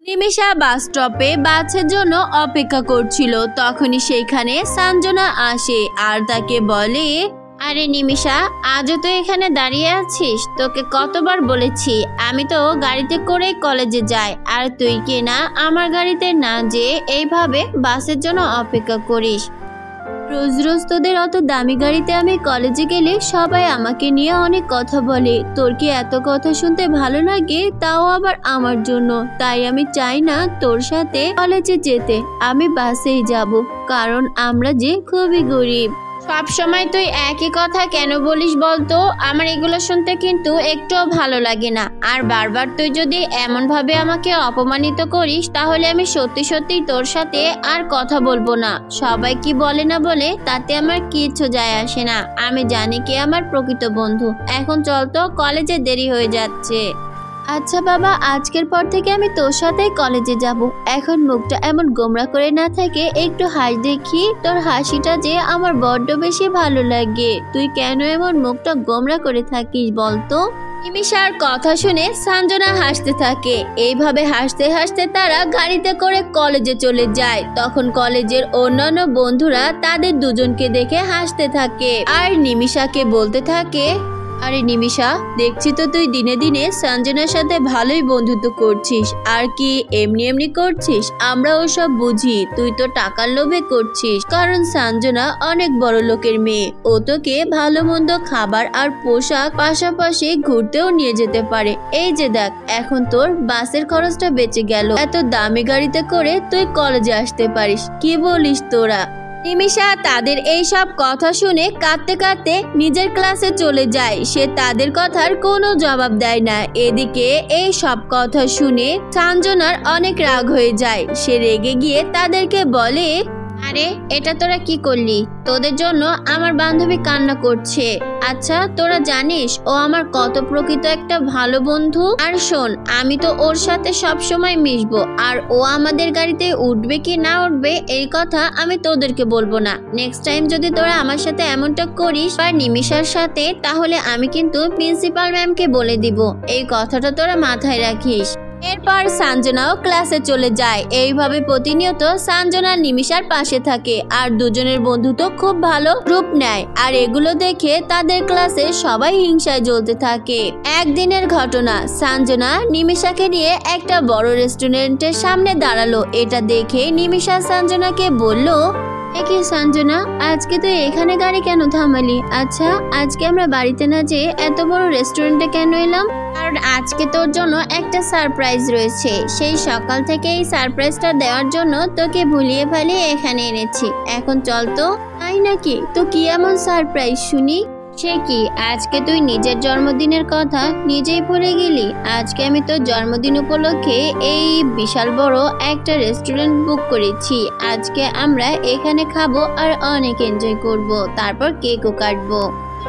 নিমিষা বাস স্টপে বাসের জন্য অপেক্ষা করছিল। তখনই সেইখানে সঞ্জনা আসে আর তাকে বলে, আরে নিমিষা, আজও তো এখানে দাঁড়িয়ে আছিস? তোকে কতবার বলেছি আমি তো গাড়িতে করে কলেজে যাই, আর তুই কি না আমার গাড়িতে না যেয়ে এইভাবে বাসের জন্য অপেক্ষা করিস। রোজ রোজ তোদের অত দামি গাড়িতে আমি কলেজে গেলে সবাই আমাকে নিয়ে অনেক কথা বলে। তোর কি এত কথা শুনতে ভালো লাগে? তাও আবার আমার জন্য। তাই আমি চাই না তোর সাথে কলেজে যেতে, আমি বাসেই যাব, কারণ আমরা যে খুবই গরিব। সব সময় তুই একই কথা কেন বলিস বলতো? আমার এগুলো শুনতে কিন্তু একটুও ভালো লাগে না। আর বারবার তুই যদি এমন ভাবে আমাকে অপমানিত করিস, তাহলে আমি সত্যি সত্যি তোর সাথে আর কথা বলবো না। সবাই কি বলে না বলে তাতে আমার কিচ্ছু যায় আসে না। আমি জানি কে আমার প্রকৃত বন্ধু। এখন চল তো, কলেজে দেরি হয়ে যাচ্ছে। আচ্ছা বাবা, আজকের পর থেকে আমি তোর সাথেই কলেজে যাব। এখন মুখটা এমন গোমরা করে না থাকে, একটু হাসি দেখি। তোর হাসিটা যে আমার বড্ড বেশি ভালো লাগে। তুই কেন এমন মুখটা গোমরা করে থাকিস বলতো? নিমিষার কথা শুনে সঞ্জনা হাসতে থাকে। এইভাবে হাসতে হাসতে তারা গাড়িতে করে কলেজে চলে যায়। তখন কলেজের অন্যান্য বন্ধুরা তাদের দুজনকে দেখে হাসতে থাকে আর নিমিষাকে বলতে থাকে, আরে নিমিষা, দেখছি তো তুই দিনে দিনে সঞ্জনার সাথে ভালোই বন্ধুত্ব করছিস। আর কি এমনি এমনি করছিস? আমরা ওসব বুঝি, তুই তো টাকার লোভে করছিস। কারণ সঞ্জনা অনেক বড় লোকের মেয়ে, ও তোকে ভালো মন্দ খাবার আর পোশাক পাশাপাশি ঘুরতেও নিয়ে যেতে পারে। এই যে দেখ, এখন তোর বাসের খরচটা বেঁচে গেল। এত দামি গাড়িতে করে তুই কলেজে আসতে পারিস। কি বলিস তোরা? নিমিষা তাদের এই সব কথা শুনে কাঁদতে কাঁদতে নিজের ক্লাসে চলে যায়। সে তাদের কথার কোনো জবাব দেয় না। এদিকে এই সব কথা শুনে সঞ্জনার অনেক রাগ হয়ে যায়। সে রেগে গিয়ে তাদেরকে বলে, আরে এটা তোরা কি করলি? তোদের জন্য আমার বান্ধবী কান্না করছে। আচ্ছা, তোরা জানিস ও আমার কত প্রকৃত একটা ভালো বন্ধু? আর শোন, আমি তো ওর সাথে সব সময় মিশবো, আর ও আমাদের গাড়িতে উঠবে কি না উঠবে এই কথা আমি তোদেরকে বলবো না। নেক্সট টাইম যদি তোরা আমার সাথে এমনটা করিস বা নিমিষার সাথে, তাহলে আমি কিন্তু প্রিন্সিপাল ম্যামকে বলে দিব। এই কথাটা তোরা মাথায় রাখিস। এরপর সঞ্জনাও ক্লাসে চলে যায়। এইভাবে প্রতিনিয়ত সঞ্জনা নিমিষার পাশে থাকে আর দুজনের বন্ধুত্ব খুব ভালো রূপ নেয়। আর এগুলো দেখে তাদের ক্লাসে সবাই হিংসায় জ্বলতে থাকে। একদিনের ঘটনা, সঞ্জনা নিমিষাকে নিয়ে একটা বড় রেস্টুরেন্টের সামনে দাঁড়ালো। এটা দেখে নিমিষা সঞ্জনাকে বলল, কি সঞ্জনা, আজকে তুই এখানে গাড়ি কেন থামালি? আচ্ছা, আজকে আমরা বাড়িতে না যেয়ে এত বড় রেস্টুরেন্টে কেন এলাম? কারণ আজকে তোর জন্য একটা সারপ্রাইজ রয়েছে। সেই সকাল থেকে এই সারপ্রাইজটা দেওয়ার জন্য তোকে ভুলিয়ে ভালিয়ে এখানে এনেছি। এখন চল তো। তাই নাকি? তো কি এমন সারপ্রাইজ শুনি? সে কি, আজকে তুই নিজের জন্মদিনের কথা নিজেই ভুলে গেলি? আজকে আমি তোর জন্মদিন উপলক্ষে এই বিশাল বড় একটা রেস্টুরেন্ট বুক করেছি। আজকে আমরা এখানে খাবো আর অনেক এনজয় করব, তারপর কেকও কাটবো।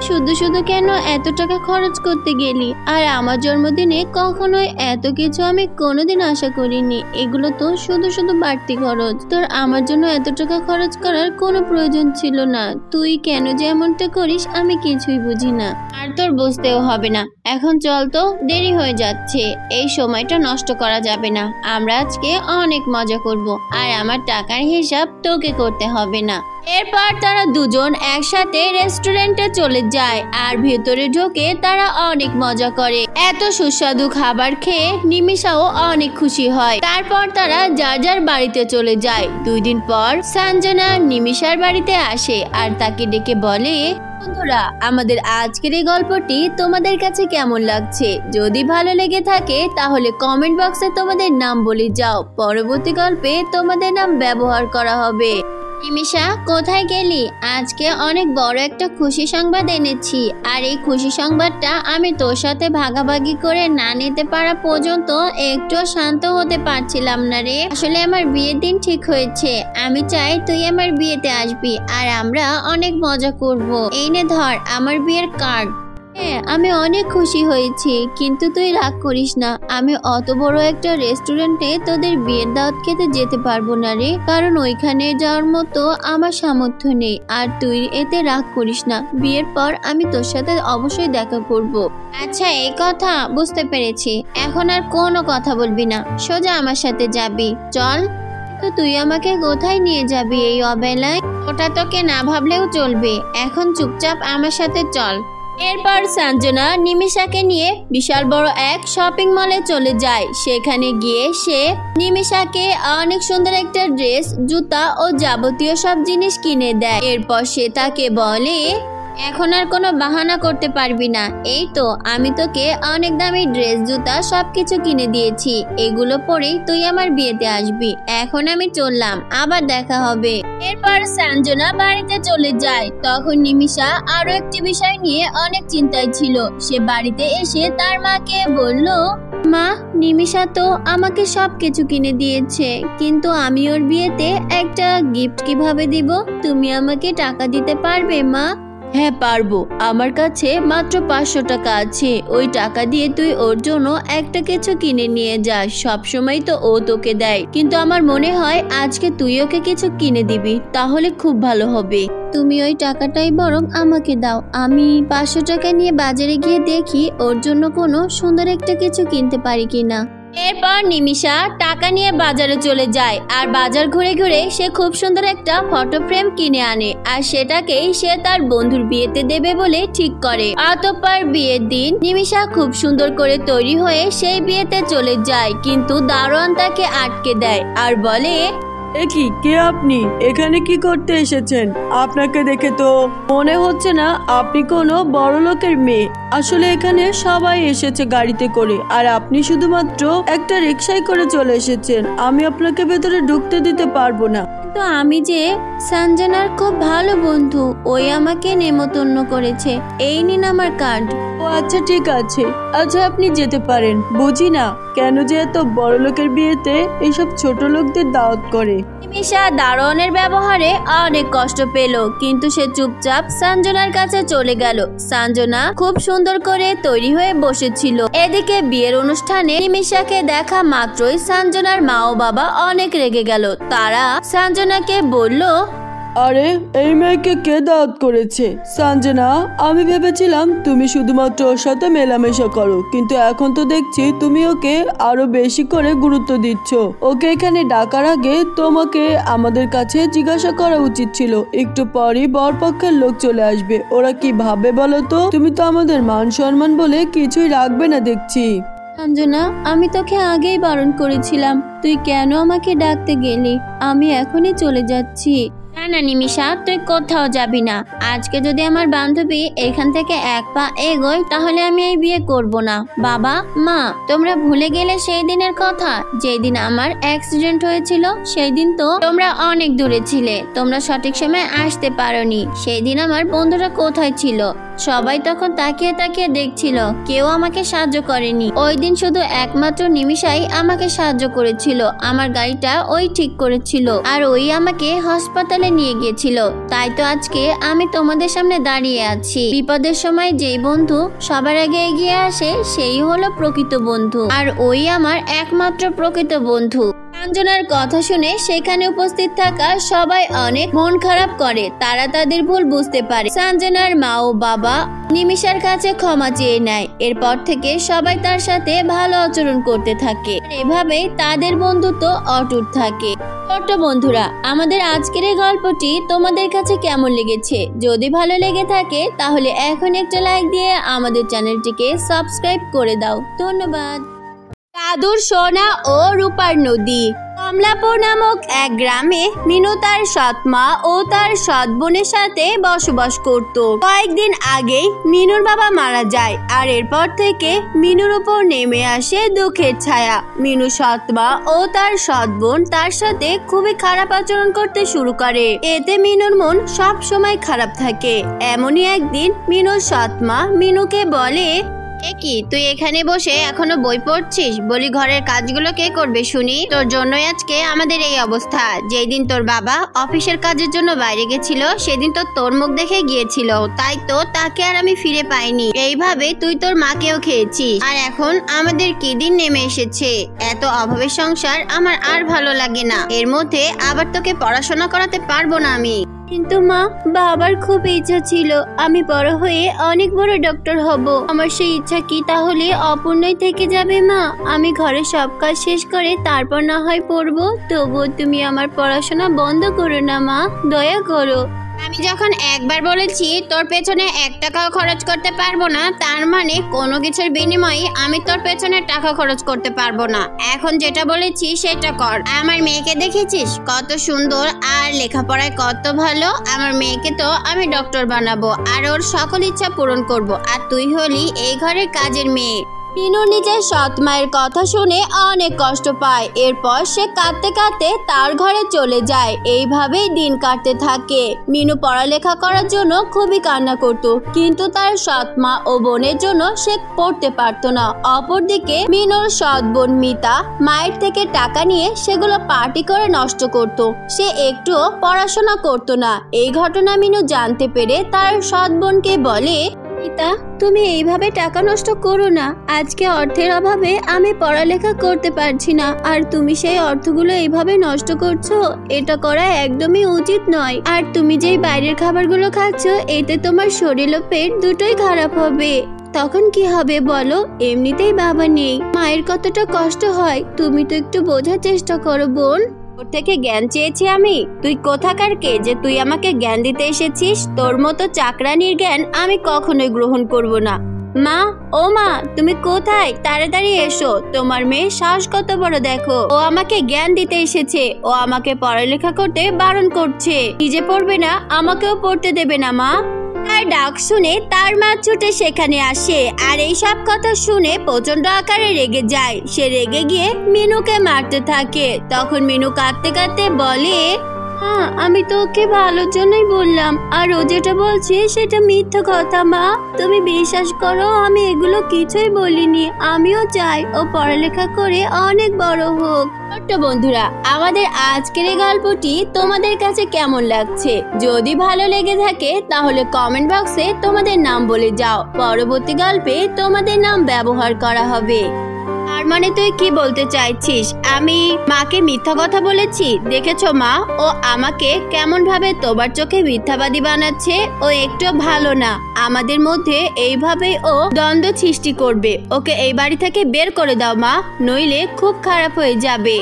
শুধু শুধু কেন এত টাকা খরচ করতে গেলি? আর আমার জন্মদিনে কখনোই এত কিছু আমি কোনোদিন আশা করিনি। এগুলো তো শুধু শুধু বাড়তি খরচ। তোর আমার জন্য এত টাকা খরচ করার কোনো প্রয়োজন ছিল না। তুই কেন যে এমনটা করিস আমি কিছুই বুঝি না। আর তোর বুঝতেও হবে না। এখন চল তো, দেরি হয়ে যাচ্ছে। এই সময়টা নষ্ট করা যাবে না। আমরা আজকে অনেক মজা করব, আর আমার টাকার হিসাব তোকে করতে হবে না। এরপর তারা দুজন একসাথে রেস্টুরেন্টে চলে যায় আর ভেতরে ঢুকে তারা অনেক মজা করে। এত সুস্বাদু খাবার খেয়ে নিমিষাও অনেক খুশি হয়। তারপর তারা যার যার বাড়িতে চলে যায়। 2 দিন পর সঞ্জনা নিমিষার বাড়িতে আসে আর তাকে ডেকে বলে, বন্ধুরা, আমাদের আজকের এই গল্পটি তোমাদের কাছে কেমন লাগছে? যদি ভালো লেগে থাকে তাহলে কমেন্ট বক্সে তোমাদের নাম বলে যাও। পরবর্তী গল্পে তোমাদের নাম ব্যবহার করা হবে। নিমিষা, কোথায় গেলি? আজকে অনেক বড় একটা খুশি সংবাদ এনেছি, আর এই খুশি সংবাদটা আমি তোর সাথে ভাগাভাগি করে না নিতে পারা পর্যন্ত একটু শান্ত হতে পারছিলাম না রে। আসলে আমার বিয়ের দিন ঠিক হয়েছে। আমি চাই তুই আমার বিয়েতে আসবি আর আমরা অনেক মজা করব। এই নে ধর আমার বিয়ের কার্ড। হ্যাঁ, আমি অনেক খুশি হয়েছি, কিন্তু তুই রাগ করিস না। আমি অত বড় একটা রেস্টুরেন্টে তোদের বিয়ের দাওয়াত খেতে যেতে পারবো না রে, কারণ ওইখানে যাওয়ার মতো আমার সামর্থ্য নেই। আর তুই এতে রাগ করিস না, বিয়ের পর আমি তোর সাথে অবশ্যই দেখা করব। আচ্ছা, এই কথা বুঝতে পেরেছি, এখন আর কোনো কথা বলবি না, সোজা আমার সাথে যাবি, চল। তো তুই আমাকে কোথায় নিয়ে যাবি এই অবেলায়? ওটা তোকে না ভাবলেও চলবে, এখন চুপচাপ আমার সাথে চল। এরপর সঞ্জনা নিমিষাকে নিয়ে বিশাল বড় এক শপিং মলে চলে যায়। সেখানে গিয়ে সে নিমিষাকে অনেক সুন্দর একটা ড্রেস, জুতা ও যাবতীয় সব জিনিস কিনে দেয়। এরপর সে তাকে বলে, এখন আর কোনো বাহানা করতে পারবি না, এই তো আমি তোকে অনেক দামি ড্রেস, জুতা সবকিছু কিনে দিয়েছি, এগুলো পরেই তুই আমার বিয়েতে আসবি। এখন আমি চললাম, আবার দেখা হবে। এরপর সঞ্জনা বাড়িতে চলে যায়। তখন নিমিষা আরো একটি বিষয় নিয়ে অনেক চিন্তায় ছিল। সে বাড়িতে এসে তার মাকে বলল, মা, নিমিষা তো আমাকে সবকিছু কিনে দিয়েছে, কিন্তু আমি ওর বিয়েতে একটা গিফট কিভাবে দিব? তুমি আমাকে টাকা দিতে পারবে মা? হ্যাঁ পারবো, আমার কাছে মাত্র 500 টাকা আছে, ওই টাকা দিয়ে তুই ওর জন্য একটা কিছু কিনে নিয়ে যাস। সবসময় তো ও তোকে দেয়, কিন্তু আমার মনে হয় আজকে তুই ওকে কিছু কিনে দিবি, তাহলে খুব ভালো হবে। তুমি ওই টাকাটাই বরং আমাকে দাও, আমি 500 টাকা নিয়ে বাজারে গিয়ে দেখি ওর জন্য কোনো সুন্দর একটা কিছু কিনতে পারি কিনা। এরপর নিমিষা টাকা নিয়ে বাজারে চলে যায়, আর বাজার ঘুরে ঘুরে সে খুব সুন্দর একটা ফটো ফ্রেম কিনে আনে, আর সেটাকেই সে তার বন্ধুর বিয়েতে দেবে বলে ঠিক করে। অতঃপর বিয়ের দিন নিমিষা খুব সুন্দর করে তৈরি হয়ে সেই বিয়েতে চলে যায়, কিন্তু দারোয়ান তাকে আটকে দেয় আর বলে, কি কে আপনি? এখানে কি করতে এসেছেন? আপনাকে দেখে তো মনে হচ্ছে না আপনি কোনো বড় লোকের মেয়ে। আসলে এখানে সবাই এসেছে গাড়িতে করে, আর আপনি শুধুমাত্র একটা রিকশায় করে চলে এসেছেন। আমি আপনাকে ভেতরে ঢুকতে দিতে পারবো না। তো আমি যে সঞ্জনার খুব ভালো বন্ধু, ওই আমাকে নেমন্তন্ন করেছে, এই নিন আমার কার্ড। ও আচ্ছা, ঠিক আছে, আচ্ছা আপনি যেতে পারেন। বুঝি না কেন যে এত বড় লোকের বিয়েতে এইসব ছোট লোকদের দাওয়াত করে। নিমিষা দারোয়ানের ব্যবহারে অনেক কষ্ট পেল, কিন্তু সে চুপচাপ সঞ্জনার কাছে চলে গেল। সঞ্জনা খুব সুন্দর করে তৈরি হয়ে বসেছিল। এদিকে বিয়ের অনুষ্ঠানে নিমিষাকে দেখা মাত্রই সঞ্জনার মা ও বাবা অনেক রেগে গেল। তারা সঞ্জনাকে বলল, আরে এই মেয়েকে কে দাওয়াত করেছে? সঞ্জনা, আমি ভেবেছিলাম তুমি শুধুমাত্র ওর সাথে মেলামেশা করো, কিন্তু এখন তো দেখছি তুমি ওকে আরো বেশি করে গুরুত্ব দিচ্ছ। ওকে এখানে ডাকার আগে তোমাকে আমাদের কাছে জিজ্ঞাসা করা উচিত ছিল। একটু পরই বরপক্ষের লোক চলে আসবে, ওরা কি ভাবে বলো তো? তুমি তো আমাদের মান সম্মান বলে কিছুই রাখবে না দেখছি। সঞ্জনা, আমি তোকে আগেই বারণ করেছিলাম, তুই কেন আমাকে ডাকতে গেলি? আমি এখনই চলে যাচ্ছি। না না নিমিষা, তুই কোথাও যাবি না। আজকে যদি আমার বান্ধবী এখান থেকে এক পা এগোয়, তাহলে আমি এই বিয়ে করব না। বাবা, মা, তোমরা ভুলে গেলে সেই দিনের কথা, যেই দিন আমার অ্যাক্সিডেন্ট হয়েছিল। সেই দিন তো তোমরা অনেক দূরে ছিলে, তোমরা সঠিক সময় আসতে পারোনি। সেই দিন আমার বন্ধুরা কোথায় ছিল? সবাই তখন তাকিয়ে তাকিয়ে দেখছিল, কেউ আমাকে সাহায্য করেনি। ওই দিন শুধু একমাত্র নিমিষাই আমাকে সাহায্য করেছিল। আমার গাড়িটা ওই ঠিক করেছিল, আর ওই আমাকে হাসপাতালে নিয়ে গিয়েছিল। তাই তো আজকে আমি তোমাদের সামনে দাঁড়িয়ে আছি। বিপদের সময় যেই বন্ধু সবার আগে এগিয়ে আসে, সেই হলো প্রকৃত বন্ধু, আর ওই আমার একমাত্র প্রকৃত বন্ধু। সঞ্জনার কথা শুনে সেখানে উপস্থিত থাকা সবাই অনেক মন খারাপ করে। তারা তাদের ভুল বুঝতে পারে। সঞ্জনার মা ও বাবা নিমিষার কাছে ক্ষমা চেয়ে নেয়। এরপর থেকে সবাই তার সাথে ভালো আচরণ করতে থাকে। এভাবেই তাদের বন্ধুত্ব অটুট থাকে। ছোট্ট বন্ধুরা, আমাদের আজকের এই গল্পটি তোমাদের কাছে কেমন লেগেছে? যদি ভালো লেগে থাকে তাহলে এখন একটা লাইক দিয়ে আমাদের চ্যানেলটিকে সাবস্ক্রাইব করে দাও। ধন্যবাদ। দাদুর সোনা ও রূপার নদী। কমলাপুর নামক এক গ্রামে মিনু তার সৎ মা ও তার সৎ বোনের সাথে বসবাস করত। কয়েকদিন আগেই মিনুর বাবা মারা যায়, আর এরপর থেকে মিনুর উপর নেমে আসে দুঃখের ছায়া। মিনু সৎ মা ও তার সৎ বোন তার সাথে খুবই খারাপ আচরণ করতে শুরু করে। এতে মিনুর মন সব সময় খারাপ থাকে। এমনই একদিন মিনুর সৎ মা মিনুকে বলে, কি তুই এখানে বসে এখনো বই পড়ছিস? বলি ঘরের কাজগুলো কে করবে শুনি? তোর জন্যই আজকে আমাদের এই অবস্থা। যেই দিন তোর বাবা অফিসের কাজের জন্য বাইরে গেছিল সেদিন তো তোর মুখ দেখে গিয়েছিল, তাই তো তাকে আর আমি ফিরে পাইনি। এইভাবে তুই তোর মাকেও খেয়েছিস, আর এখন আমাদের কি দিন নেমে এসেছে। এত অভাবের সংসার আমার আর ভালো লাগে না। এর মধ্যে আবার তোকে পড়াশোনা করাতে পারবো না আমি। কিন্তু মা, বাবার খুব ইচ্ছা ছিল আমি বড় হয়ে অনেক বড় ডক্টর হব। আমার সেই ইচ্ছা কি তাহলে অপূর্ণই থেকে যাবে মা? আমি ঘরে সব কাজ শেষ করে তারপর না হয় পড়বো। তবুও তুমি আমার পড়াশোনা বন্ধ করো না মা, দয়া করো। আমি যখন একবার বলেছি তোর পেছনে 1 টাকাও খরচ করতে পারবো না, তার মানে কোনো কিছুর বিনিময়ে আমি তোর পেছনে টাকা খরচ করতে পারবো না। এখন যেটা বলেছি সেটা কর। আমার মেয়েকে দেখেছিস কত সুন্দর আর লেখাপড়ায় কত ভালো। আমার মেয়েকে তো আমি ডক্টর বানাবো আর ওর সকল ইচ্ছা পূরণ করব। আর তুই হলি এই ঘরের কাজের মেয়ে। মিনু নিজের সৎ মায়ের কথা শুনে অনেক কষ্ট পায়। এরপর সে কাঁদতে কাঁদতে তার ঘরে চলে যায়। এইভাবেই দিন কাটতে থাকে। মিনু পড়ালেখা করার জন্য খুবই কান্না করত, কিন্তু তার সৎ মা ও বোনের জন্য সে পড়তে পারতো না। অপরদিকে মিনুর সৎ বোন মিতা মায়ের থেকে টাকা নিয়ে সেগুলো পার্টি করে নষ্ট করত। সে একটুও পড়াশোনা করত না। এই ঘটনা মিনু জানতে পেরে তার সৎ বোনকে বলে, মিতা, তুমি এইভাবে টাকা নষ্ট করো না। আজকে অর্থের অভাবে আমি পড়ালেখা করতে পারছি না, আর তুমি সেই অর্থগুলো এইভাবে নষ্ট করছো। এটা করা একদমই উচিত নয়। আর তুমি যেই বাইরের খাবারগুলো খাচ্ছ, এতে তোমার শরীর ও পেট দুটোই খারাপ হবে। তখন কি হবে বলো? এমনিতেই বাবা নেই, মায়ের কতটা কষ্ট হয় তুমি তো একটু বোঝার চেষ্টা করো বোন। তোর থেকে জ্ঞান চেয়েছি আমি? তুই কোথাকার কে যে তুই আমাকে জ্ঞান দিতে এসেছিস? তোর মতো চাকরানির জ্ঞান আমি কখনোই গ্রহণ করব না। মা, ও মা, তুমি কোথায়? তাড়াতাড়ি এসো। তোমার মেয়ে সাহস কত বড় দেখো। ও আমাকে জ্ঞান দিতে এসেছে। ও আমাকে পড়ালেখা করতে বারণ করছে। নিজে পড়বে না, আমাকেও পড়তে দেবে না। মা, তার ডাক শুনে তার মা ছুটে সেখানে আসে, আর এই সব কথা শুনে প্রচন্ড আকারে রেগে যায়। সে রেগে গিয়ে মিনুকে মারতে থাকে। তখন মিনু কাঁদতে কাঁদতে বলে, হ্যাঁ, আমি তো ওকে ভালোর জন্যই বললাম, আর ও যেটা বলছে সেটা মিথ্যা কথা। মা, তুমি বিশ্বাস করো, আমি এগুলো কিছুই বলিনি। আমিও চাই ও পড়ালেখা করে অনেক বড় হোক। ছোট্ট বন্ধুরা, আমাদের আজকের এই গল্পটি তোমাদের কাছে কেমন লাগছে? যদি ভালো লেগে থাকে তাহলে কমেন্ট বক্সে তোমাদের নাম বলে যাও। পরবর্তী গল্পে তোমাদের নাম ব্যবহার করা হবে। তার মানে তুই কি বলতে চাইছিস আমি মাকে মিথ্যা কথা বলেছি? দেখেছো মা, ও আমাকে কেমন ভাবে তোমার চোখে মিথ্যাবাদী বানাচ্ছে। ও একটু ভালো না। আমাদের মধ্যে এইভাবে ও দ্বন্দ্ব সৃষ্টি করবে। ওকে এই বাড়ি থেকে বের করে দাও মা, নইলে খুব খারাপ হয়ে যাবে।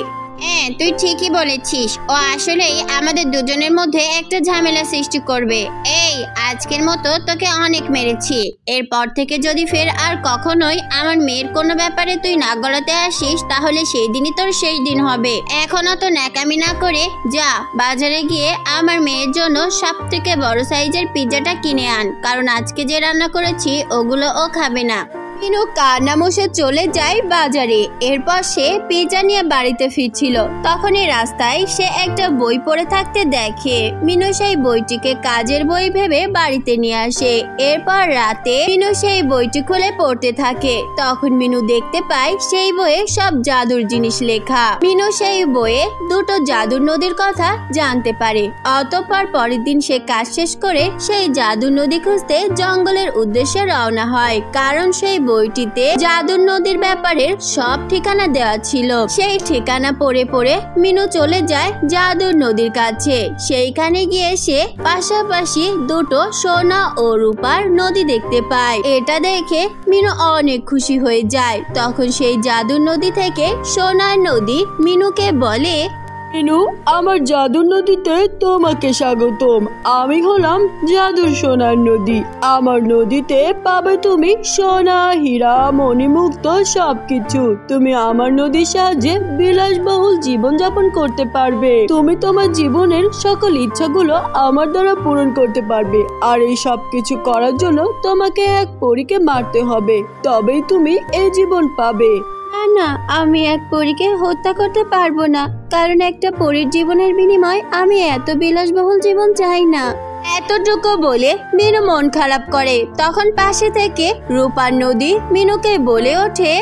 হ্যাঁ, তুই ঠিকই বলেছিস। ও আসলেই আমাদের দুজনের মধ্যে একটা ঝামেলা সৃষ্টি করবে। এই, আজকের মতো তোকে অনেক মেরেছি। এরপর থেকে যদি ফের আর কখনোই আমার মেয়ের কোনো ব্যাপারে তুই নাক গলাতে আসিস, তাহলে সেই দিনই তোর শেষ দিন হবে। এখনো তো ন্যাকামি না করে যা বাজারে গিয়ে আমার মেয়ের জন্য সবথেকে বড় সাইজের পিৎজাটা কিনে আন, কারণ আজকে যে রান্না করেছি ওগুলো ও খাবে না। মিনু কান্না মুছে চলে যায় বাজারে। এরপর সে পিৎজা নিয়ে বাড়িতে ফিরছিল। তখনই রাস্তায় সে একটা বই পড়ে থাকতে দেখে। মিনু সেই বইটিকে কাজের বই ভেবে বাড়িতে নিয়ে আসে। এরপর রাতে মিনু সেই বইটি খুলে পড়তে থাকে। তখন মিনু দেখতে পায় সেই বইয়ে সব জাদুর জিনিস লেখা। মিনু সেই বইয়ে দুটো জাদুর নদীর কথা জানতে পারে। অতঃপর পরের দিন সে কাজ শেষ করে সেই জাদুর নদী খুঁজতে জঙ্গলের উদ্দেশ্যে রওনা হয়, কারণ সেই বইটিতে জাদুর নদীর ব্যাপারে সব ঠিকানা দেওয়া ছিল। সেই ঠিকানা পড়ে পড়ে মিনু চলে যায় জাদুর নদীর কাছে। সেইখানে গিয়ে সে পাশাপাশি দুটো সোনা ও রূপার নদী দেখতে পায়। এটা দেখে মিনু অনেক খুশি হয়ে যায়। তখন সেই জাদুর নদী থেকে সোনার নদী মিনুকে বলে, মিনু, আমার জাদুর নদীতে তোমাকে স্বাগতম। আমি হলাম জাদুর সোনার নদী। আমার নদীতে পাবে তুমি সোনা, হীরা, মণিমুক্ত সবকিছু। তুমি আমার নদীর সাহায্যে বিলাসবহুল জীবন যাপন করতে পারবে। তুমি তোমার জীবনের সকল ইচ্ছাগুলো আমার দ্বারা পূরণ করতে পারবে। আর এই সবকিছু করার জন্য তোমাকে এক পরীকে মারতে হবে, তবেই তুমি এই জীবন পাবে। না না, আমি এক পরীকে হত্যা করতে পারবো না, কারণ একটা পরীর জীবনের বিনিময়ে আমি এত বিলাসবহুল জীবন চাই না। এতটুকু বলে মিনু মন খারাপ করে। তখন পাশে থেকে রূপার নদী মিনুকে বলে ওঠে,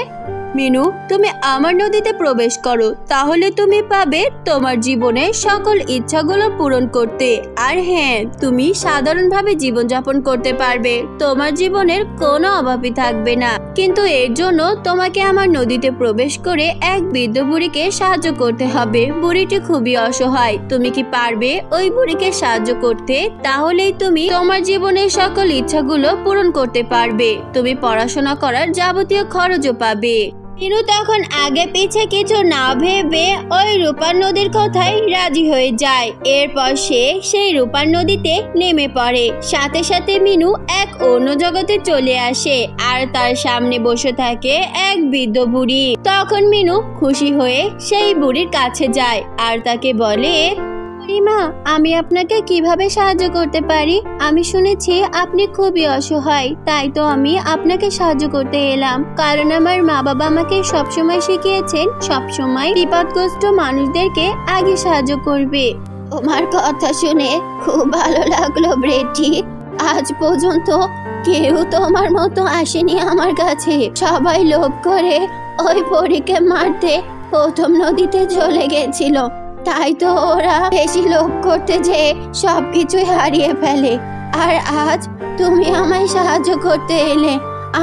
মিনু, তুমি আমার নদীতে প্রবেশ করো, তাহলে তুমি পাবে তোমার জীবনের সকল ইচ্ছাগুলো পূরণ করতে। আর হ্যাঁ, তুমি সাধারণভাবে জীবনযাপন করতে পারবে, তোমার জীবনের কোনো অভাবই থাকবে না। কিন্তু এর জন্য তোমাকে আমার নদীতে প্রবেশ করে এক বৃদ্ধ বুড়িকে সাহায্য করতে হবে। বুড়িটি খুবই অসহায়। তুমি কি পারবে ওই বুড়িকে সাহায্য করতে? তাহলেই তুমি তোমার জীবনের সকল ইচ্ছাগুলো পূরণ করতে পারবে। তুমি পড়াশোনা করার যাবতীয় খরচও পাবে। মিনু তখন আগে পিছে কিছু না ভেবে ওই রূপার নদীর কথায় রাজি হয়ে যায়। এরপর সে সেই রূপার নদীতে নেমে পড়ে। সাথে সাথে মিনু এক অন্য জগতে চলে আসে আর তার সামনে বসে থাকে এক বৃদ্ধ বুড়ি। তখন মিনু খুশি হয়ে সেই বুড়ির কাছে যায় আর তাকে বলে, মা, আমি আপনাকে কিভাবে সাহায্য করতে পারি? আমি শুনেছি আপনি খুবই অসহায়, তাই তো আমি আপনাকে সাহায্য করতে এলাম। কারণ আমার মা বাবা আমাকে সবসময় শিখিয়েছেন সবসময় বিপদগ্রস্ত মানুষদেরকে আগে সাহায্য করবে। তোমার কথা শুনে খুব ভালো লাগলো বেটি। আজ পর্যন্ত কেউ তোমার মতো আসেনি আমার কাছে। সবাই লোভ করে ওই পরীকে মারতে প্রথম নদীতে চলে গেছিল, তাই তো ওরা বেশি লোভ করতে যে সবকিছুই হারিয়ে ফেলে। আর আজ তুমি আমায় সাহায্য করতে এলে।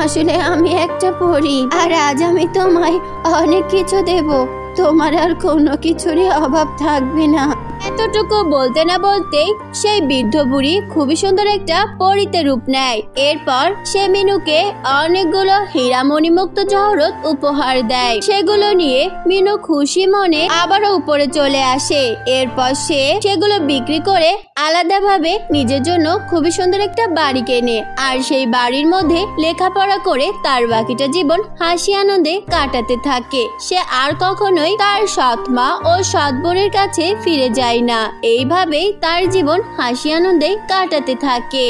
আসলে আমি একটা পরী, আর আজ আমি তোমায় অনেক কিছু দেব। তোমার আর কোনো কিছুরই অভাব থাকবে না। এতটুকু বলতে না বলতেই সেই বৃদ্ধ বুড়ি খুবই সুন্দর একটা পরীতে রূপ নেয়। এরপর সে মিনুকে অনেকগুলো হীরা মণিমুক্ত জহরত উপহার দেয়। সেগুলো নিয়ে মিনু খুশি মনে আবারও উপরে চলে আসে। এরপর সে সেগুলো বিক্রি করে আলাদাভাবে নিজের জন্য খুবই সুন্দর একটা বাড়ি কেনে। আর সেই বাড়ির মধ্যে লেখাপড়া করে তার বাকিটা জীবন হাসি আনন্দে কাটাতে থাকে। সে আর কখনোই তার সৎ মা ও সৎ বোনের কাছে ফিরে যায় না। এইভাবেই তার জীবন হাসি আনন্দে কাটাতে থাকে।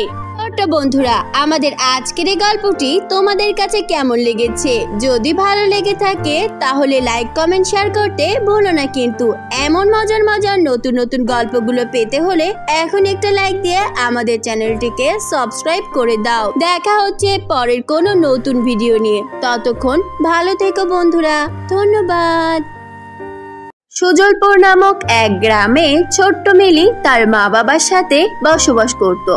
বন্ধুরা, আমাদের আজকের এই গল্পটি তোমাদের কাছে কেমন লেগেছে? যদি ভালো লেগে থাকে তাহলে লাইক, কমেন্ট, শেয়ার করতে ভুলো না কিন্তু। এমন মজার মজার নতুন নতুন গল্পগুলো পেতে হলে এখন একটা লাইক দিয়ে আমাদের চ্যানেলটিকে সাবস্ক্রাইব করে দাও। দেখা হচ্ছে পরের কোনো নতুন ভিডিও নিয়ে। ততক্ষণ ভালো থেকো বন্ধুরা, ধন্যবাদ। সুজলপুর নামক এক গ্রামে ছোট্ট মিলি তার মা বাবার সাথে বসবাস করত।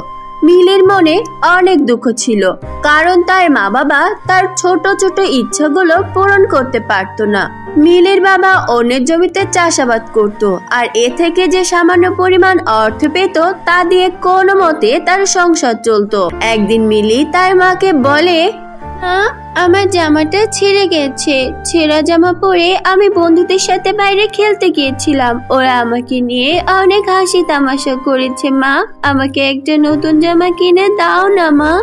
মিলির মনে অনেক দুঃখ ছিল, কারণ তার মা বাবা তার ছোট ছোট ইচ্ছাগুলো পূরণ করতে পারতো না। মিলির বাবা অন্যের জমিতে চাষাবাদ করত, আর এ থেকে যে সামান্য পরিমাণ অর্থ পেত তা দিয়ে কোনো মতে তার সংসার চলতো। একদিন মিলি তার মাকে বলে, আমার জামাটা ছিঁড়ে গেছে। ছেঁড়া জামা পরে আমি বন্ধুদের সাথে বাইরে খেলতে গিয়েছিলাম। ওরা আমাকে নিয়ে অনেক হাসি তামাশা করেছে। মা, আমাকে একটা নতুন জামা কিনে দাও না মা।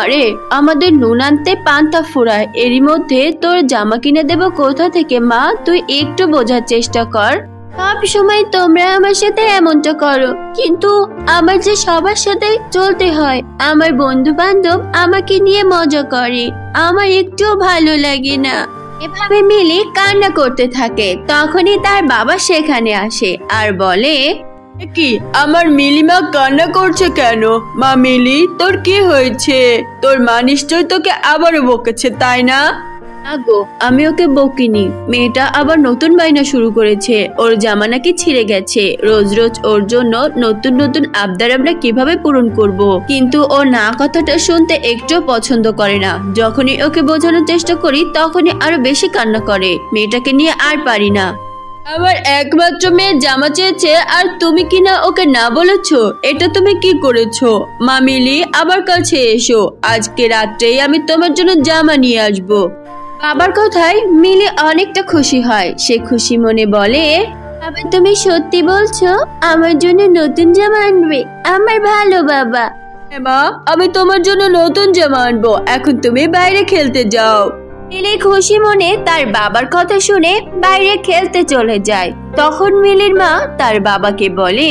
আরে, আমাদের নুন আনতে পান্তা ফুরায়, এরই মধ্যে তোর জামা কিনে দেব কোথা থেকে মা? তুই একটু বোঝার চেষ্টা কর। সব সময় তোমরা আমার সাথে এমনটা করো, কিন্তু আমার যে সবার সাথে চলতে হয়। আমার বন্ধু বান্ধব আমাকে নিয়ে মজা করে, আমার একটুও ভালো লাগে না। এভাবে মিলি কান্না করতে থাকে। তখনই তার বাবা সেখানে আসে আর বলে, কি, আমার মিলিমা কান্না করছে কেন? মা মিলি, তোর কি হয়েছে? তোর মা নিশ্চয় তোকে আবারও বকেছে, তাই না? আগো, আমি ওকে বকিনি। মেয়েটা আবার নতুন বায়না শুরু করেছে। ওর জামা নাকি ছিঁড়ে গেছে। রোজ রোজ ওর জন্য নতুন নতুন আবদার আমরা কিভাবে পূরণ করব? কিন্তু ও না কথাটা শুনতে একটু পছন্দ করে না। যখনই ওকে বোঝানোর চেষ্টা করি তখনই আরো বেশি কান্না করে। মেয়েটাকে নিয়ে আর পারি না। আমার একমাত্র মেয়ে জামা চেয়েছে আর তুমি কিনা ওকে না বলেছো? এটা তুমি কি করেছো? মা মিলি, আমার কাছে এসো। আজকে রাত্রেই আমি তোমার জন্য জামা নিয়ে আসবো। বাবার কথায় মিলি অনেকটা খুশি হয়। সে খুশি মনে বলে, বাবা, তুমি সত্যি বলছো? আমার জন্য নতুন জামা আনবে? আমার ভালো বাবা। হ্যাঁ মা, আমি তোমার জন্য নতুন জামা আনবো। এখন তুমি বাইরে খেলতে যাও। মিলি খুশি মনে তার বাবার কথা শুনে বাইরে খেলতে চলে যায়। তখন মিলির মা তার বাবাকে বলে,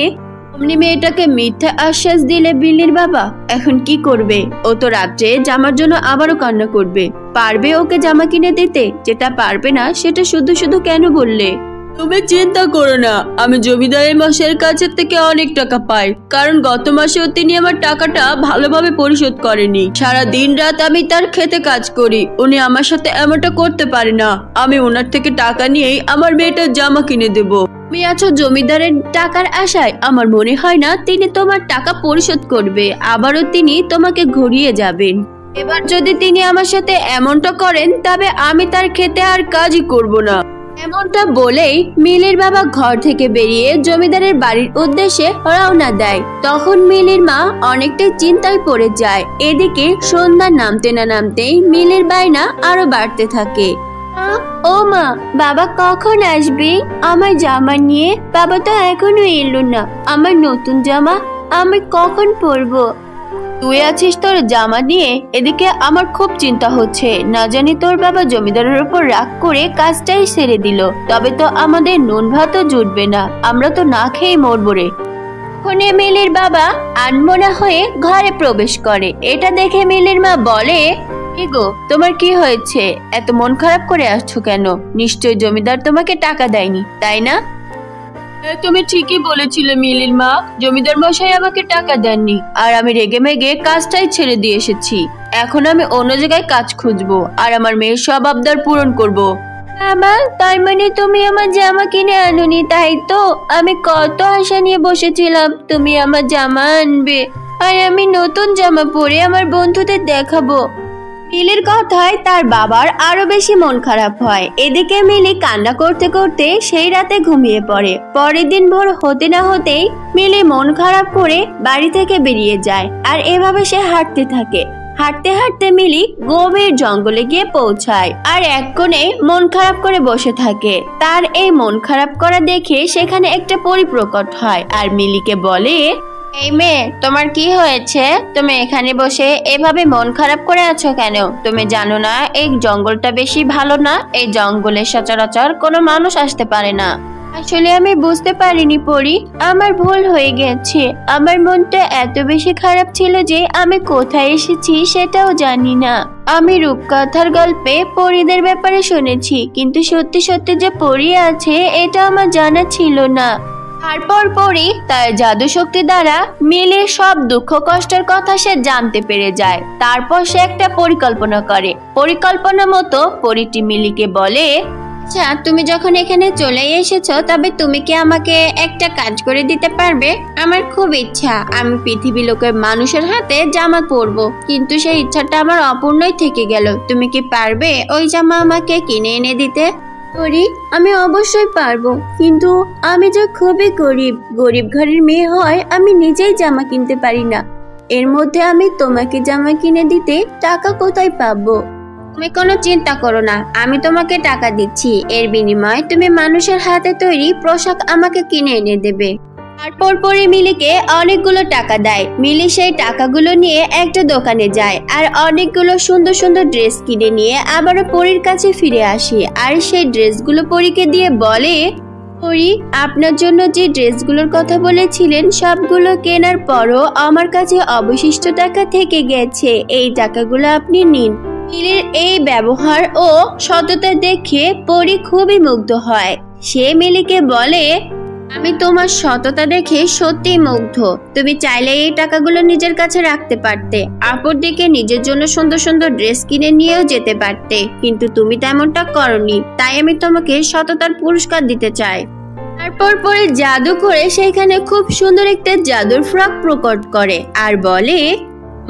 অমনি মেয়েটাকে মিথ্যা আশ্বাস দিলে বিল্লির বাবা এখন কি করবে? ও তো রাত্রে জামার জন্য আবারও কান্না করবে। পারবে ওকে জামা কিনে দিতে? যেটা পারবে না সেটা শুধু শুধু কেন বললে? তুমি চিন্তা করো না, আমি জমিদারের মশাইয়ের কাছে থেকে অনেক টাকা পাই, কারণ গত মাসেও তিনি আমার টাকাটা ভালোভাবে পরিশোধ করেনি। সারা দিন রাত আমি তার খেতে কাজ করি, উনি আমার সাথে এমনটা করতে পারে না। আমি ওনার থেকে টাকা নিয়েই আমার মেয়েটার জামা কিনে দেব। তুমি আছো জমিদারের টাকার আশায়, আমার মনে হয় না তিনি তোমার টাকা পরিশোধ করবে, আবারও তিনি তোমাকে ঘুরিয়ে যাবেন। এবার যদি তিনি আমার সাথে এমনটা করেন তবে আমি তার খেতে আর কাজই করব না। এমনটা বলেই মিলির বাবা ঘর থেকে বেরিয়ে জমিদারের বাড়ির উদ্দেশ্যে রওনা দেয়। তখন মিলির মা অনেকটাই চিন্তায় পড়ে যায়। এদিকে সন্ধ্যা নামতে না নামতেই মিলির বায়না আরো বাড়তে থাকে। ও মা, বাবা কখন আসবে আমার জামা নিয়ে? বাবা তো এখনো এলো না, আমার নতুন জামা আমি কখন পরবো? তুই আছিস তোর জামা নিয়ে, এদিকে আমার খুব চিন্তা হচ্ছে। না জানি তোর বাবা জমিদারের উপর রাগ করে কাজটাই ছেড়ে দিল, তবে তো আমাদের নুন ভাতও জুটবে না, আমরা তো না খেয়ে মরবো রে। ফোনে মিলির বাবা আনমনা হয়ে ঘরে প্রবেশ করে। এটা দেখে মিলির মা বলে, কি গো, তোমার কি হয়েছে? এত মন খারাপ করে আসছো কেন? নিশ্চয় জমিদার তোমাকে টাকা দেয়নি, তাই না? তুমি ঠিকই বলেছিলে মিলির মা, জমিদার মশাই আমাকে টাকা দেননি, আর আমি রেগে মেগে কাজটাই ছেড়ে দিয়ে এসেছি। এখন আমি অন্য জায়গায় কাজ খুঁজবো আর আমার মেয়ের সব আবদার পূরণ করব। বাবা, তার মানে তুমি আমার জামা কিনে আনোনি, তাই তো? আমি কত আশা নিয়ে বসেছিলাম তুমি আমার জামা আনবে, আর আমি নতুন জামা পরে আমার বন্ধুদের দেখাবো। মিলির কথায় তার বাবার আরো বেশি মন খারাপ হয়। এদিকে মিলি কান্না করতে করতে সেই রাতে ঘুমিয়ে পড়ে। পরের দিন ভোর হতে না হতেই মিলি মন খারাপ করে বাড়ি থেকে বেরিয়ে যায়, আর এভাবে সে হাঁটতে থাকে। হাঁটতে হাঁটতে মিলি গভীর জঙ্গলে গিয়ে পৌঁছায়, আর এক কোণে মন খারাপ করে বসে থাকে। তার এই মন খারাপ করা দেখে সেখানে একটা পরী প্রকট হয় আর মিলিকে বলে, এই মেয়ে, তোমার কি হয়েছে? তুমি এখানে বসে এভাবে মন খারাপ করে আছো কেন? তুমি জানো না এই জঙ্গলটা বেশি ভালো না? এই জঙ্গলে সচরাচর কোনো মানুষ আসতে পারে না। আসলে আমি বুঝতে পারিনি পরি, আমার ভুল হয়ে গেছে। আমার মনটা এত বেশি খারাপ ছিল যে আমি কোথায় এসেছি সেটাও জানি না। আমি রূপকথার গল্পে পরীদের ব্যাপারে শুনেছি, কিন্তু সত্যি সত্যি যে পরী আছে এটা আমার জানা ছিল না। তারপর পরী তার জাদু শক্তি দ্বারা মিলির সব দুঃখ কষ্টের কথা সে জানতে পেরে যায়। তারপর সে একটা পরিকল্পনা করে। পরিকল্পনা মতো পরীটি মিলিকে বলে, আচ্ছা, তুমি যখন এখানে চলে এসেছো তবে তুমি কি আমাকে একটা কাজ করে দিতে পারবে? আমার খুব ইচ্ছা আমি পৃথিবী লোকের মানুষের হাতে জামা পরবো, কিন্তু সেই ইচ্ছাটা আমার অপূর্ণই থেকে গেল। তুমি কি পারবে ওই জামা আমাকে কিনে এনে দিতে? পরি, আমি অবশ্যই পারবো, কিন্তু আমি যে খুবই গরিব ঘরের মেয়ে হয় আমি নিজেই জামা কিনতে পারি না। এর মধ্যে আমি তোমাকে জামা কিনে দিতে টাকা কোথায় পাবো? তুমি কোনো চিন্তা করো না, আমি তোমাকে টাকা দিচ্ছি, এর বিনিময়ে তুমি মানুষের হাতে তৈরি পোশাক আমাকে কিনে এনে দেবে। তারপর পরে মিলিকে অনেকগুলো টাকা দেয়। মিলি সেই টাকাগুলো নিয়ে একটা দোকানে যায় আর অনেকগুলো সুন্দর সুন্দর ড্রেস কিনে নিয়ে আবারও পরীর কাছে ফিরে আসে, আর সেই ড্রেসগুলো পরীকে দিয়ে বলে, পরি, আপনার জন্য যে ড্রেসগুলোর কথা বলেছিলেন সবগুলো কেনার পরও আমার কাছে অবশিষ্ট টাকা থেকে গেছে, এই টাকাগুলো আপনি নিন। মিলির এই ব্যবহার ও সততা দেখে পরি খুবই মুগ্ধ হয়। সে মিলিকে বলে, আমি তোমার সততা দেখে সত্যিই মুগ্ধ। তুমি চাইলে এই টাকাগুলো নিজের কাছে রাখতে পারতে, অপরদিকে নিজের জন্য সুন্দর সুন্দর ড্রেস কিনে নিয়েও যেতে পারতে, কিন্তু তুমি তেমনটা করনি, তাই আমি তোমাকে সততার পুরস্কার দিতে চাই। তারপর পরে জাদু করে সেখানে খুব সুন্দর একটা জাদুর ফ্রক প্রকট করে আর বলে,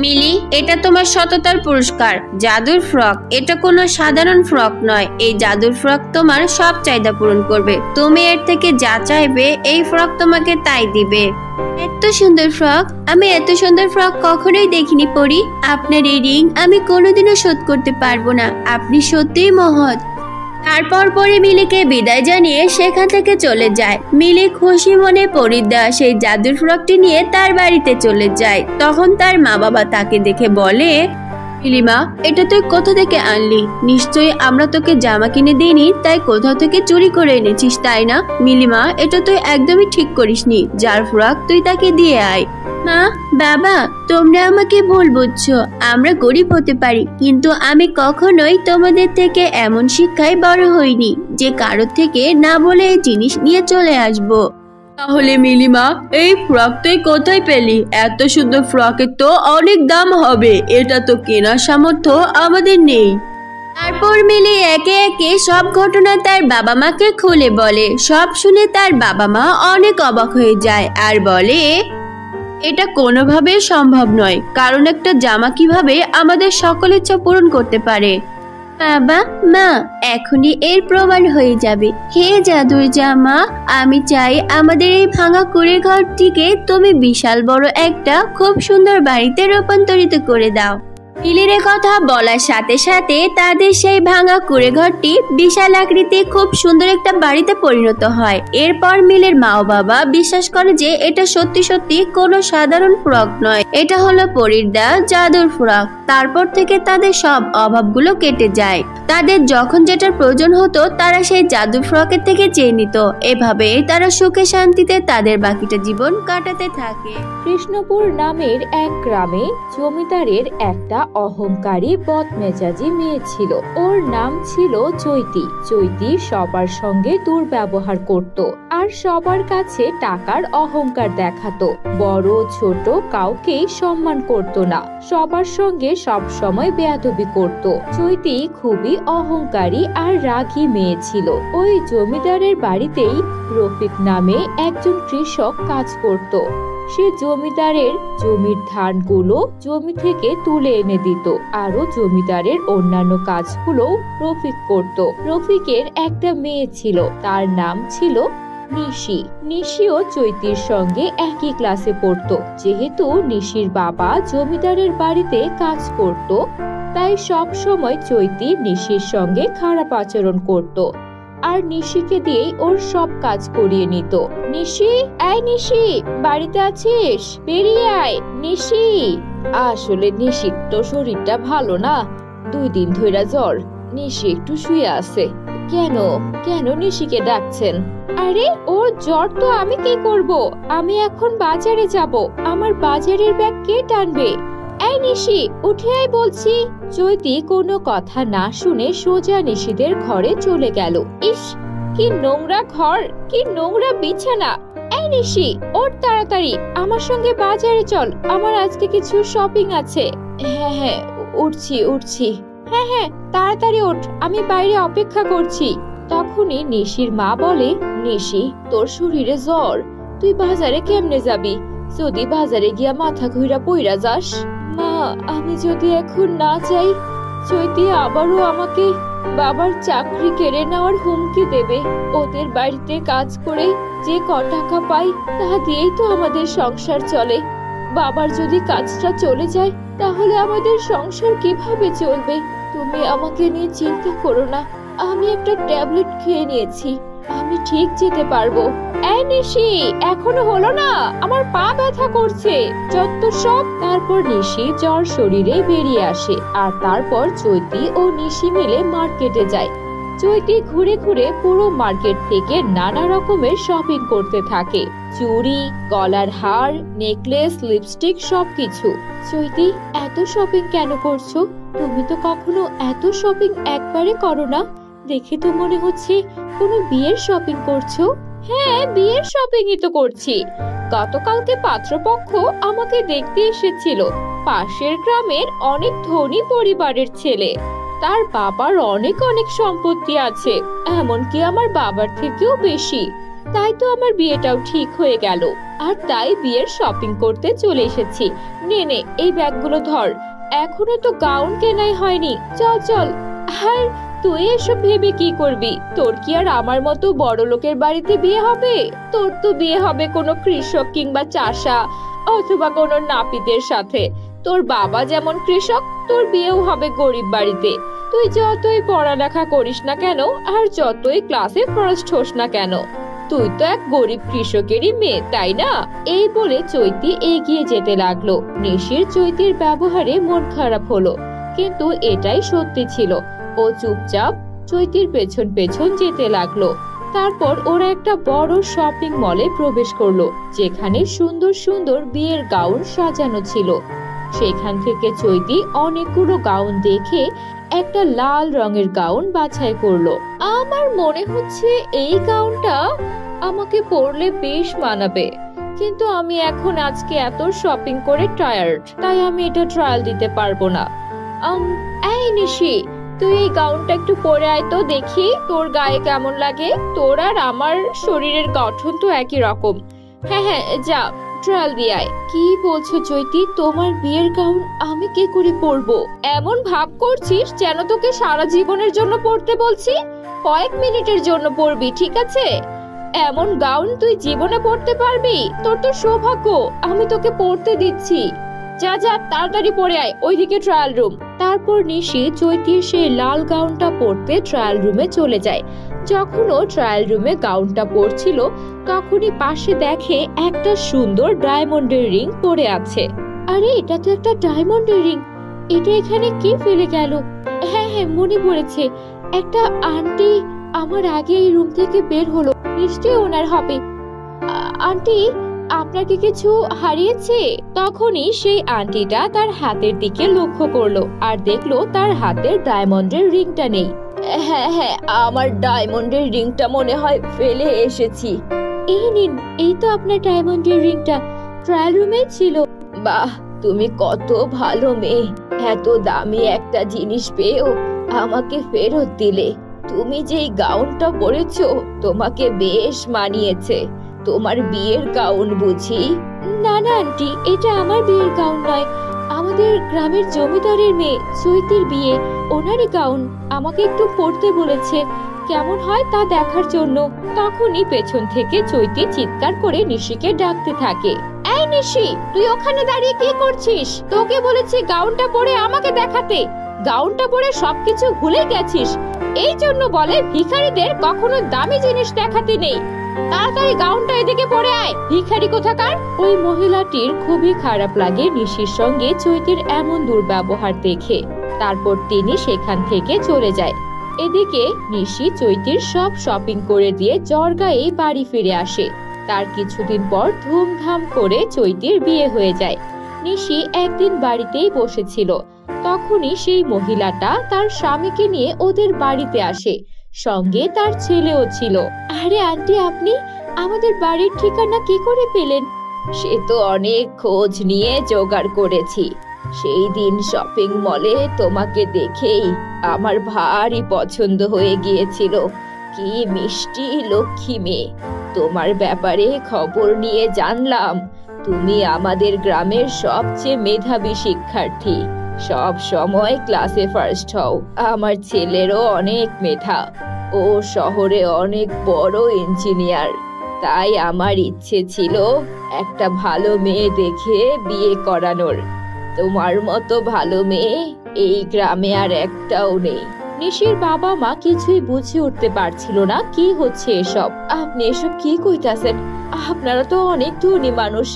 মিলি, এটা তোমার সততার পুরস্কার। জাদুর ফ্রক, এটা কোনো সাধারণ ফ্রক নয়। এই জাদুর ফ্রক তোমার সব চাহিদা পূরণ করবে। তুমি এর থেকে যা চাইবে এই ফ্রক তোমাকে তাই দিবে। এত সুন্দর ফ্রক, আমি এত সুন্দর ফ্রক কখনোই দেখিনি পরি। আপনার এই রিং আমি কোনোদিনও শোধ করতে পারবো না। আপনি সত্যিই মহৎ। তারপর পরে মিলিকে বিদায় জানিয়ে সেখান থেকে চলে যায়। মিলি খুশি মনে পরীর দেওয়া সেই জাদুর ফ্রকটি নিয়ে তার বাড়িতে চলে যায়। তখন তার মা বাবা তাকে দেখে বলে, নীলিমা, এটা তুই কোথা থেকে আনলি? নিশ্চয়ই আমরা তোকে জামা কিনে দিইনি, তাই কোথাও থেকে চুরি করে এনেছিস, তাই না? নীলিমা, এটা তুই একদমই ঠিক করিসনি। যার ফ্রক তুই তাকে দিয়ে আয়। মা, বাবা, তোমরা আমাকে ভুল বুঝছো। আমরা গরিব হতে পারি, কিন্তু আমি কখনোই তোমাদের থেকে এমন শিক্ষায় বড় হইনি যে কারোর থেকে না বলে এই জিনিস নিয়ে চলে আসবো। তাহলে নীলিমা, এই ফ্রক তুই কোথায় পেলি? এত সুন্দর ফ্রকের তো অনেক দাম হবে, এটা তো কেনার সামর্থ্য আমাদের নেই। তারপর মিলি একে একে সব ঘটনা তার বাবা মাকে খুলে বলে। সব শুনে তার বাবা মা অনেক অবাক হয়ে যায় আর বলে, এটা কোনোভাবেই সম্ভব নয়, কারণ একটা জামা কিভাবে আমাদের সকলের ইচ্ছা পূরণ করতে পারে? বাবা মা, এখনই এর প্রমাণ হয়ে যাবে। হে জাদুর জামা, আমি চাই আমাদের এই ভাঙা কুঁড়ে ঘরটিকে তুমি বিশাল বড় একটা খুব সুন্দর বাড়িতে রূপান্তরিত করে দাও। মিলির কথা বলার সাথে সাথে তাদের সেই ভাঙা কুঁড়ে ঘরটি বিশাল আকৃতি খুব সুন্দর একটা বাড়িতে পরিণত হয়। এরপর মিলের মা ও বাবা বিশ্বাস করে যে এটা সত্যি সত্যি কোনো সাধারণ ফ্রক নয়, এটা হলো পরীর দেওয়া জাদুর ফ্রক। তারপর থেকে তাদের সব অভাবগুলো কেটে যায়। তাদের যখন যেটার প্রয়োজন হতো তারা সেই জাদু ফ্রকের থেকে চেয়ে নিত। এভাবে তারা সুখে শান্তিতে তাদের বাকিটা জীবন কাটাতে থাকে। কৃষ্ণপুর নামের এক গ্রামে জমিদারের একটা অহংকারী বদমেজাজি মেয়ে ছিল। ওর নাম ছিল চৈতি। চৈতি সবার সঙ্গে দুর্ব্যবহার করত আর সবার কাছে টাকার অহংকার দেখাতো। বড় ছোট কাউকেই সম্মান করত না, সবার সঙ্গে সব সময় বেয়াদবি করত। চৈতি খুবই অহংকারী আর রাগী মেয়ে ছিল। ওই জমিদারের বাড়িতেই রফিক নামে একজন কৃষক কাজ করত। সে জমিদারের জমির ধানগুলো জমি থেকে তুলে এনে দিত, আরো জমিদারের অন্যান্য কাজগুলো রফিক করত। রফিকের একটা মেয়ে ছিল, তার নাম ছিল নিশি। নিশিও চৈতির সঙ্গে একই ক্লাসে পড়তো। যেহেতু নিশির বাবা জমিদারের বাড়িতে কাজ করত, তাই সব সময় চৈতি নিশির সঙ্গে খারাপ আচরণ করত আর নিশিকে দিয়েই ওর সব কাজ করিয়ে নিত। নিশি, এই নিশি, বাড়িতে আছিস? বেরিয়ে আয় নিশি। আসলে নিশির তো শরীরটা ভালো না, 2 দিন ধরে জ্বর। নিশি একটু শুয়ে আছে। কেন কেন নিশিকে ডাকছেন? আরে ওর জ্বর তো আমি কি করব? আমি এখন বাজারে যাব, আমার বাজারের ব্যাগ কে টানবে? এই নিশি, উঠে আয় বলছি। চৈতি কোনো কথা না শুনে সোজা নিশিদের ঘরে চলে গেল। ইস, কি নোংরা ঘর, কি নোংরা বিছানা। এই নিশি, ওঠ তাড়াতাড়ি, আমার সঙ্গে বাজারে চল, আমার আজকে কিছু শপিং আছে। হ্যাঁ হ্যাঁ, উঠছি। হ্যাঁ হ্যাঁ, তাড়াতাড়ি ওঠ, আমি বাইরে অপেক্ষা করছি। তখনই নিশির মা বলে, নিশি, তোর শরীরে জ্বর, তুই বাজারে কেমনে যাবি? যদি বাজারে গিয়া মাথা ঘুরা পইরা যাস। মা, আমি যদি এখন না যাই, চৈতি আবারও আমাকে বাবার চাকরি কেড়ে নেওয়ার হুমকি দেবে। ওদের বাড়িতে কাজ করে যে টাকা পাই তা দিয়েই তো আমাদের সংসার চলে। বাবার যদি কাজটা চলে যায় তাহলে আমাদের সংসার কিভাবে চলবে? তুমি আমাকে নিয়ে চিন্তা করো না, আমি একটা ট্যাবলেট খেয়ে নিয়েছি, আমি ঠিক যেতে পারবো। এই নিশি, এখনো হলো না, আমার পা ব্যথা করছে, যত সব। তারপর নিশি জ্বর শরীরে বেরিয়ে আসে আর তারপর চৈতি ও নিশি মিলে মার্কেটে যায়। চৈতি ঘুরে ঘুরে পুরো মার্কেট থেকে নানা রকমের শপিং করতে থাকে। চুড়ি, গলার হার, নেকলেস, লিপস্টিক, সবকিছু। চৈতি, এত শপিং কেন করছো? তুমি তো কখনো এত শপিং একবারে করো না, দেখে তো মনে হচ্ছে কোনো বিয়ের শপিং করছো। হ্যাঁ, বিয়ের শপিংই তো করছি। গতকালকে পাত্রপক্ষ আমাকে দেখতে এসেছিল। পাশের গ্রামের অনেক ধনী পরিবারের ছেলে, তার বাবার অনেক অনেক সম্পত্তি আছে, এমনকি আমার বাবার থেকেও বেশি। তাই তো আমার বিয়েটাও ঠিক হয়ে গেল, আর তাই বিয়ের শপিং করতে চলে এসেছি। নে, এই ব্যাগগুলো ধর। এখনো তো গাউন কেনাই হয়নি, চল চল। আর তুই এসব ভেবে কি করবি? তোর কি আর আমার মতো বড় লোকের বাড়িতে বিয়ে হবে? তোর তো বিয়ে হবে কোনো কৃষক কিংবা চাষা অথবা কোনো নাপিতের সাথে। তোর বাবা যেমন কৃষক, তোর বিয়েও হবে গরিব বাড়িতে। তুই যতই পড়ালেখা করিস না কেন আর যতই ক্লাসে ফার্স্ট হোস না কেন, তুই তো এক গরিব কৃষকেরই মেয়ে, তাই না? এই বলে চৈতি এগিয়ে যেতে লাগলো। নিশির চৈতির ব্যবহারে মন খারাপ হলো। কিন্তু এটাই সত্যি ছিল। ও চুপচাপ চৈতির পেছন পেছন যেতে লাগলো। তারপর ওরা একটা বড় শপিং মলে প্রবেশ করলো, যেখানে সুন্দর সুন্দর বিয়ের গাউন সাজানো ছিল। সেখান থেকে চৈতি অনেকগুলো গাউন দেখে একটা লাল রঙের গাউন বাছাই করলো। আমার মনে হচ্ছে এই গাউনটা আমাকে পরলে বেশ মানাবে, কিন্তু আমি এখন আজকে এত শপিং করে টায়ার্ড, তাই আমি এটা ট্রায়াল দিতে পারবো না। এই নিশি, তুই এই গাউনটা একটু পরে আয় তো দেখি তোর গায়ে কেমন লাগে। তোর আর আমার শরীরের গঠন তো একই রকম। হ্যাঁ হ্যাঁ, যা ট্রায়াল দিয়ে আয়। কি বলছো চৈতি, তোমার বিয়ের গাউন আমি কি করে পরবো? এমন ভাব করছিস যেন তোকে সারা জীবনের জন্য পরতে বলছি। কয়েক মিনিটের জন্য পরবি, ঠিক আছে? এমন গাউন তুই জীবনে পরতে পারবি? তোর তো সৌভাগ্য, আমি তোকে পরতে দিচ্ছি। যা যা তাড়াতাড়ি পরে আয়, ওইদিকে ট্রায়াল রুম। তারপর নিশি চৈতির সেই লাল গাউনটা পরতে ট্রায়াল রুমে চলে যায়। যখন ও ট্রায়াল রুমে গাউনটা পরছিল, তখনই পাশে দেখে একটা সুন্দর ডায়মন্ডের রিং পরে আছে। আরে এটা তো একটা ডায়মন্ডের রিং, এটা এখানে কি ফেলে গেল? হ্যাঁ হ্যাঁ, মনে পড়েছে, একটা আন্টি আমার আগে এই রুম থেকে বের হলো, নিশ্চয়ই ওনার হবে। আন্টি, আপনার কি কিছু হারিয়েছে? তখনই সেই আন্টিটা তার হাতের দিকে লক্ষ্য করলো আর দেখলো তার হাতের ডায়মন্ডের রিংটা নেই। হ্যাঁ হ্যাঁ, আমার ডায়মন্ডের রিংটা মনে হয় ফেলে এসেছি। এই নিন, এই তো আপনার ডায়মন্ডের রিংটা, ট্রায়াল রুমেই ছিল। বাহ, তুমি কত ভালো মেয়ে, এত দামি একটা জিনিস পেয়েও আমাকে ফেরত দিলে। তুমি যেই গাউনটা পরেছো তোমাকে বেশ মানিয়েছে। তোমার বিয়ের গাউন বুঝি? না না আন্টি, এটা আমার বিয়ের গাউন নয়, আমাদের গ্রামের জমিদারের মেয়ে চৈতির বিয়ে, ওনারই গাউন। আমাকে একটু পরতে বলেছে, কেমন হয় তা দেখার জন্য। তখনই পেছন থেকে চৈতি চিৎকার করে নিশিকে ডাকতে থাকে। এই নিশি, তুই ওখানে দাঁড়িয়ে কি করছিস? তোকে বলেছি গাউনটা পরে আমাকে দেখাতে, গাউনটা পরে সবকিছু ভুলে গেছিস। এই জন্য বলে ভিখারিদের কখনো দামি জিনিস দেখাতে নেই। তাড়াতাড়ি গাউনটা এদিকে পরে আয়, ভিখারি কোথাকার। ওই মহিলাটির খুবই খারাপ লাগে নিশির সঙ্গে চৈতির এমন দুর্ব্যবহার দেখে। তারপর তিনি সেখান থেকে চলে যায়। এদিকে নিশি চৈতির সব শপিং করে দিয়ে জর্গায়ে বাড়ি ফিরে আসে। তার কিছুদিন পর ধুমধাম করে চৈতির বিয়ে হয়ে যায়। নিশি একদিন বাড়িতেই বসেছিল, তখনই সেই মহিলাটা তার স্বামীকে নিয়ে ওদের বাড়িতে আসে, সঙ্গে তার ছেলেও ছিল। আরে আন্টি, আপনি আমাদের বাড়ির ঠিকানা কি করে পেলেন? সে তো অনেক খোঁজ নিয়ে জোগাড় করেছি। সেই দিন শপিং মলে তোমাকে দেখেই আমার ভারী পছন্দ হয়ে গিয়েছিল। কি মিষ্টি লক্ষ্মী মেয়ে। তোমার ব্যাপারে খবর নিয়ে জানলাম তুমি আমাদের গ্রামের সবচেয়ে মেধাবী শিক্ষার্থী, সব সময় ক্লাসে ফার্স্ট হও। আমার ছেলেরও অনেক মেধা, ও শহরে অনেক বড় ইঞ্জিনিয়ার। তাই আমার ইচ্ছে ছিল একটা ভালো মেয়ে দেখে বিয়ে করানোর। তোমার মতো ভালো মেয়ে এই গ্রামে আর একটাও নেই। নিশির বাবা মা কিছুই বুঝে উঠতে পারছিল না কি হচ্ছে এসব। আপনি এসব কি কইতাছেন? আপনারা তো অনেক ধনী মানুষ,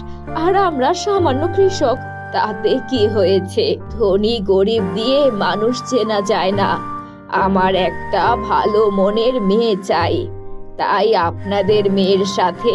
আর আমরা সামান্য কৃষক। তাতে কি হয়েছে? ধনী গরিব দিয়ে মানুষ চেনা যায় না। আমার একটা ভালো মনের মেয়ে চাই, তাই আপনাদের মেয়ের সাথে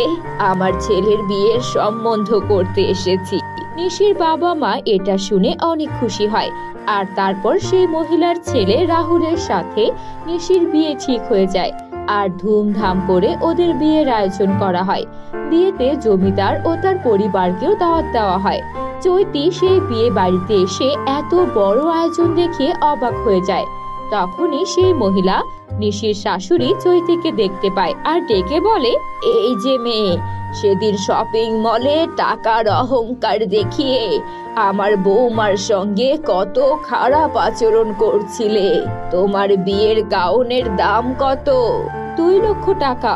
আমার ছেলের বিয়ের সম্বন্ধ করতে এসেছি। নিশির বাবা মা এটা শুনে অনেক খুশি হয়, আর তারপর সেই মহিলার ছেলে রাহুলের সাথে নিশির বিয়ে ঠিক হয়ে যায়, আর ধুমধাম করে ওদের বিয়ের আয়োজন করা হয়। বিয়েতে জমিদার ও তার পরিবারকেও দাওয়াত দেওয়া হয়। চৈতি সেই বিয়ে বাড়িতে এসে এত বড় আয়োজন দেখে অবাক হয়ে যায়। তখনই সেই মহিলা নিশির শাশুড়ি চৈতিকে দেখতে পায় আর ডেকে বলে, এই যে মেয়ে, সেদিন শপিং মলে টাকার অহংকার দেখিয়ে আমার বৌমার সঙ্গে কত খারাপ আচরণ করছিলে। তোমার বিয়ের গাউনের দাম কত? 2 লক্ষ টাকা।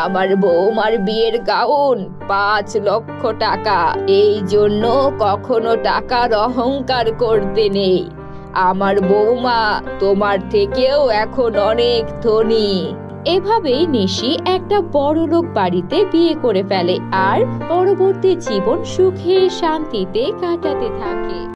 আমার বৌমার বিয়ের গাউন 5 লক্ষ টাকা। এই জন্য কখনো টাকার অহংকার করতে নেই। আমার বৌমা তোমার থেকেও এখন অনেক ধনী। এভাবেই নিশি একটা বড়লোক বাড়িতে বিয়ে করে ফেলে আর পরবর্তী জীবন সুখে শান্তিতে কাটাতে থাকে।